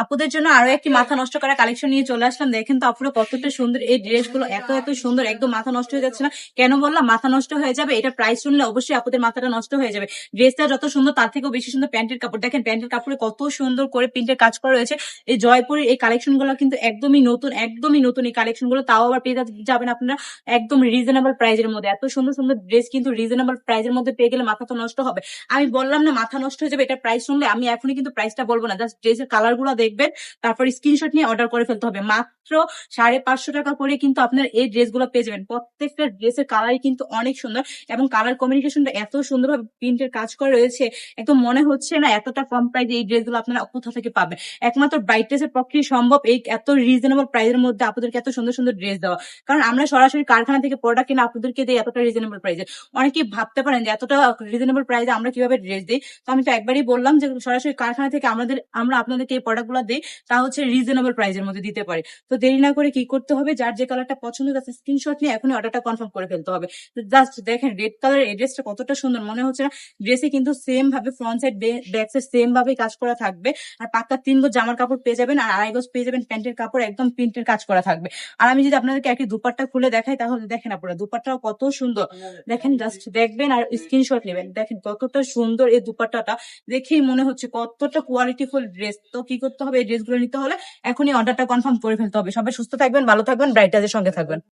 আপুদের জন্য আরো একটি মাথা নষ্ট করা কালেকশন নিয়ে চলে আসলাম। দেখেন তো আপুরা কতটা সুন্দর এই ড্রেস গুলো, এত এত সুন্দর, একদম মাথা নষ্ট হয়ে যাচ্ছে না। কেন বললাম মাথা নষ্ট হয়ে যাবে? এটা প্রাইস শুনলে অবশ্যই আপুদের মাথাটা নষ্ট হয়ে যাবে। ড্রেসটা যত সুন্দর তার থেকেও বেশি সুন্দর প্যান্টের কাপড়। দেখেন প্যান্টের কাপড়ে কত সুন্দর করে প্রিন্টের কাজ করা রয়েছে। এই জয়পুরের এই কালেকশন গুলো কিন্তু একদমই নতুন, একদমই নতুন এই কালেকশন গুলো। তাও আবার পেয়ে যাবেন আপনারা একদম রিজনেবল প্রাইজের মধ্যে। এত সুন্দর সুন্দর ড্রেস কিন্তু রিজনেবল প্রাইজের মধ্যে পেয়ে গেলে মাথা তো নষ্ট হবে। আমি বললাম না মাথা নষ্ট হয়ে যাবে, এটা প্রাইস শুনলে আমি এখনই কিন্তু প্রাইসটা বলবো না, জাস্ট ড্রেসের কালার গুলো দেখবেন, তারপর স্ক্রিনশট নিয়ে অর্ডার করে ফেলতে হবে। মাত্র 550 টাকা করে কিন্তু আপনার এই ড্রেস গুলো পেয়ে যাবেন। প্রত্যেকটা ড্রেসের কালারই কিন্তু অনেক সুন্দর এবং কালার কমিউনিকেশনটা এত সুন্দরভাবে প্রিন্টের কাজ করা রয়েছে, একদম মনে হচ্ছে না এতটা কম প্রাইসে এই ড্রেস গুলো আপনারা কোথা থেকে পাবেন। একমাত্র ব্রাইটনেসের পক্ষেই সম্ভব এই এত রিজনেবল প্রাইসের মধ্যে আপনাদেরকে এত সুন্দর সুন্দর ড্রেস দেওয়া। কারণ আমরা সরাসরি কারখানা থেকে প্রোডাক্ট কিনে আপনাদেরকে দিই এতটা রিজনেবল প্রাইসে। অনেকেই ভাবতে পারেন যে এতটা রিজনেবল প্রাইসে আমরা কিভাবে ড্রেস দিই। তো আমি তো একবারই বললাম যে সরাসরি কারখানা থেকে আমরা আপনাদেরকে এই প্রোডাক্ট গুলো দিই, তা হচ্ছে রিজনেবল প্রাইসের মধ্যে দিতে পারে। তো দেরি না করে কি করতে হবে, যার যে কালারটা পছন্দ আছে স্ক্রিনশট নিয়ে এখনই অর্ডারটা কনফার্ম করে ফেলতে হবে। তো জাস্ট দেখেন রেড কালার এই ড্রেসটা কতটা সুন্দর, মনে হচ্ছে না ড্রেসে কিন্তু সেম ভাবে front side back side same ভাবে কাজ করা থাকবে। আর পাক্কা 3 গজ জামার কাপড় পেয়ে যাবেন আর 2.5 গজ পেয়ে যাবেন প্যান্টের কাপড়, একদম প্রিন্টের কাজ করা থাকবে। আর আমি যদি আপনাদেরকে একটি দুপাট্টা খুলে দেখাই তাহলে দেখেন আপনারা দুপাট্টাও কত সুন্দর। দেখেন জাস্ট দেখবেন আর স্ক্রিনশট নেবেন। দেখেন কতটা সুন্দর এই দুপাট্টাটা, দেখেই মনে হচ্ছে কতটা কোয়ালিটিফুল ড্রেস। তো কি করতে হবে, এই ড্রেসগুলো নিতে হলে এখনই অর্ডারটা কনফার্ম করে ফেলতে হবে। সবাই সুস্থ থাকবেন, ভালো থাকবেন, ব্রাইটাজের সঙ্গে থাকবেন।